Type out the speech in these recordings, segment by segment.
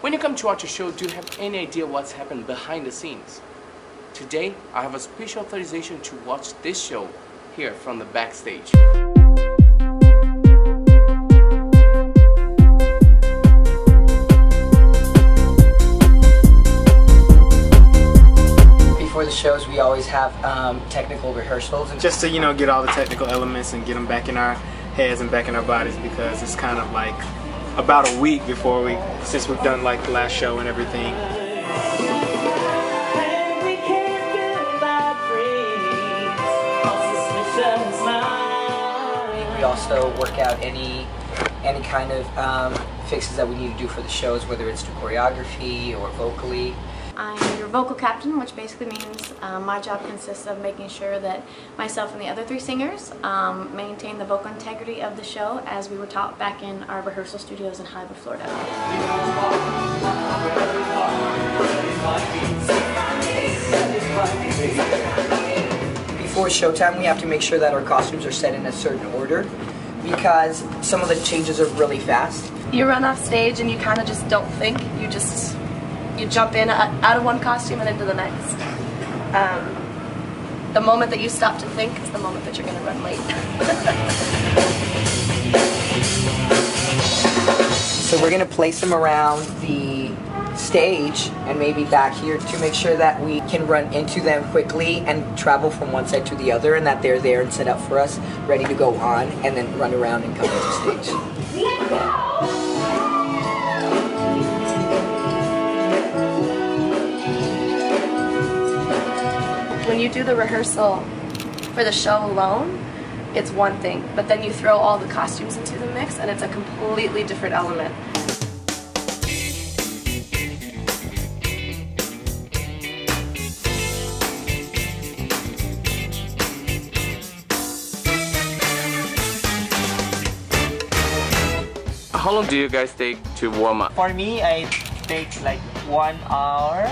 When you come to watch a show, do you have any idea what's happened behind the scenes? Today, I have a special authorization to watch this show here from the backstage. Before the shows, we always have technical rehearsals. Just to, get all the technical elements and get them back in our heads and back in our bodies, because it's kind of like about a week before since we've done like the last show and everything. We also work out any kind of fixes that we need to do for the shows, whether it's to choreography or vocally. I'm your vocal captain, which basically means my job consists of making sure that myself and the other 3 singers maintain the vocal integrity of the show as we were taught back in our rehearsal studios in Hollywood, Florida. Before showtime, we have to make sure that our costumes are set in a certain order, because some of the changes are really fast. You run off stage and you kind of just don't think, you jump in out of one costume and into the next. The moment that you stop to think is the moment that you're going to run late. So we're going to place them around the stage and maybe back here to make sure that we can run into them quickly and travel from one side to the other, and that they're there and set up for us, ready to go on, and then run around and come into stage. When you do the rehearsal for the show alone, it's one thing, but then you throw all the costumes into the mix and it's a completely different element. How long do you guys take to warm up? For me, I take like 1 hour.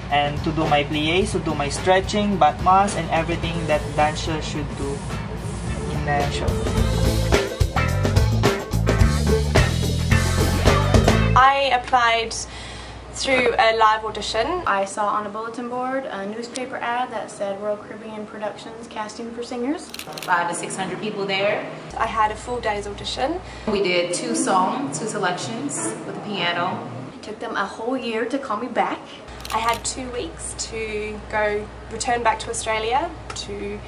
And to do my pliés, to do my stretching, back mass, and everything that dancer should do in the show. I applied through a live audition. I saw on a bulletin board a newspaper ad that said Royal Caribbean Productions casting for singers. 500 to 600 people there. I had a full day's audition. We did 2 songs, 2 selections with the piano. It took them a whole year to call me back. I had 2 weeks to return back to Australia to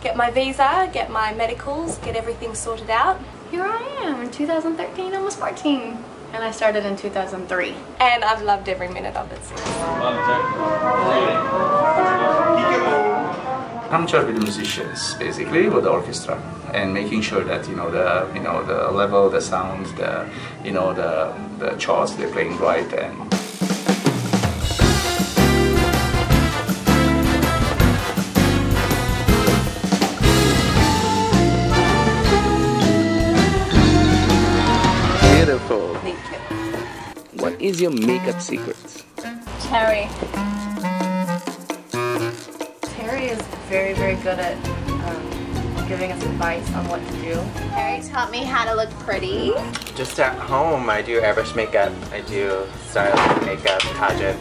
get my visa, get my medicals, get everything sorted out. Here I am in 2013, almost 14. And I started in 2003. And I've loved every minute of it since. I'm in charge with the musicians, basically, with the orchestra, and making sure that the level, the sounds, the charts they're playing right. And Beautiful. Thank you. What is your makeup secrets? Terry. Terry is very, very good at giving us advice on what to do. Terry taught me how to look pretty. Just at home, I do airbrush makeup, I do styling makeup, pageant.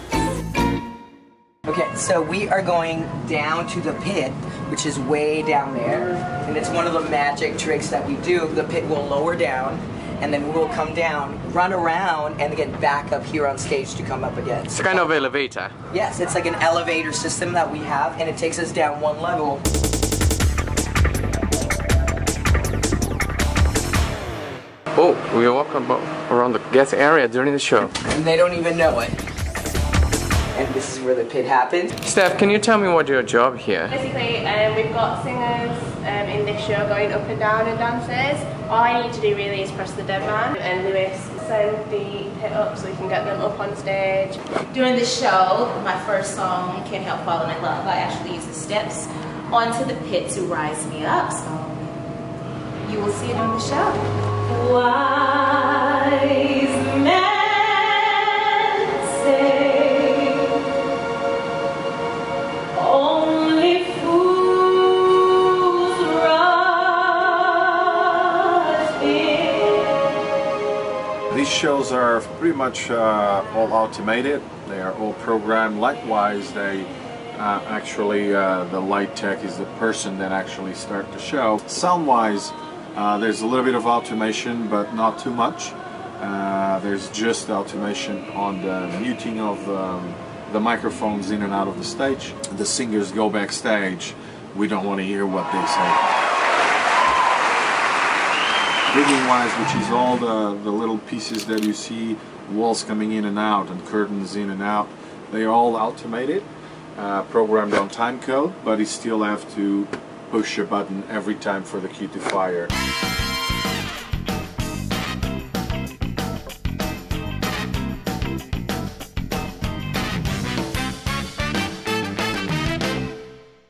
Okay, so we are going down to the pit, which is way down there, and it's one of the magic tricks that we do. The pit will lower down, and then we'll come down, run around, and get back up here on stage to come up again. It's a kind of elevator. Yes, it's like an elevator system that we have, and it takes us down 1 level. Oh, we walk around the guest area during the show. And they don't even know it. And this is where the pit happens. Steph, can you tell me what your job here? Basically, we've got singers in this show going up and down in dances. All I need to do really is press the dead man, and Lewis send the pit up so we can get them up on stage. During the show, my first song, Can't Help Falling in Love, I actually use the steps onto the pit to rise me up. So you will see it on the show. Wise men say only fools rush in. These shows studios are pretty much all automated. They are all programmed. Likewise, they actually the light tech is the person that actually start the show. Sound-wise, there's a little bit of automation, but not too much. There's just automation on the muting of the microphones in and out of the stage. The singers go backstage. We don't want to hear what they say. Rigging-wise, which is all the little pieces that you see, walls coming in and out and curtains in and out, they are all automated, programmed on time code, but you still have to push a button every time for the key to fire.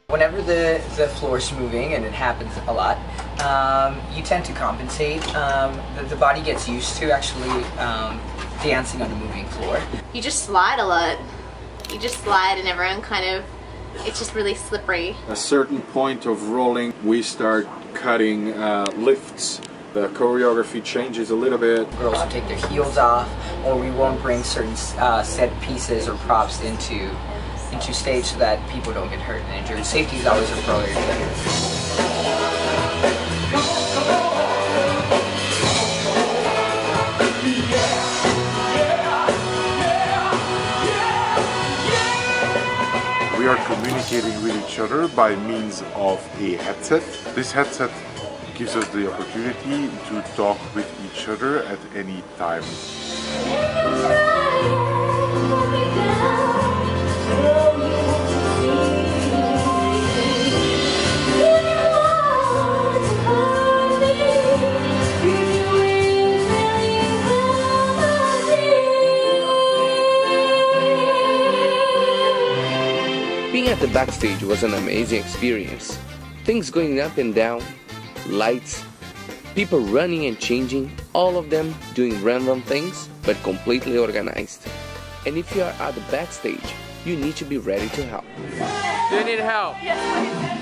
Whenever the floor's moving, and it happens a lot, you tend to compensate. The body gets used to actually dancing on a moving floor. You just slide a lot. You just slide and everyone kind of, it's just really slippery. A certain point of rolling, we start cutting lifts. The choreography changes a little bit. Girls will take their heels off, or we won't bring certain set pieces or props into stage so that people don't get hurt and injured. Safety is always a priority. We are communicating with each other by means of a headset. This headset gives us the opportunity to talk with each other at any time. Being at the backstage was an amazing experience. Things going up and down, lights, people running and changing, all of them doing random things, but completely organized. And if you are at the backstage, you need to be ready to help. Do you need help? Yes, please.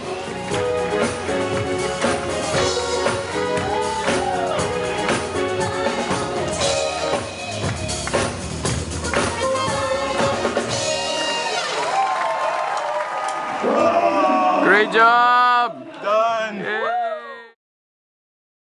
Great job!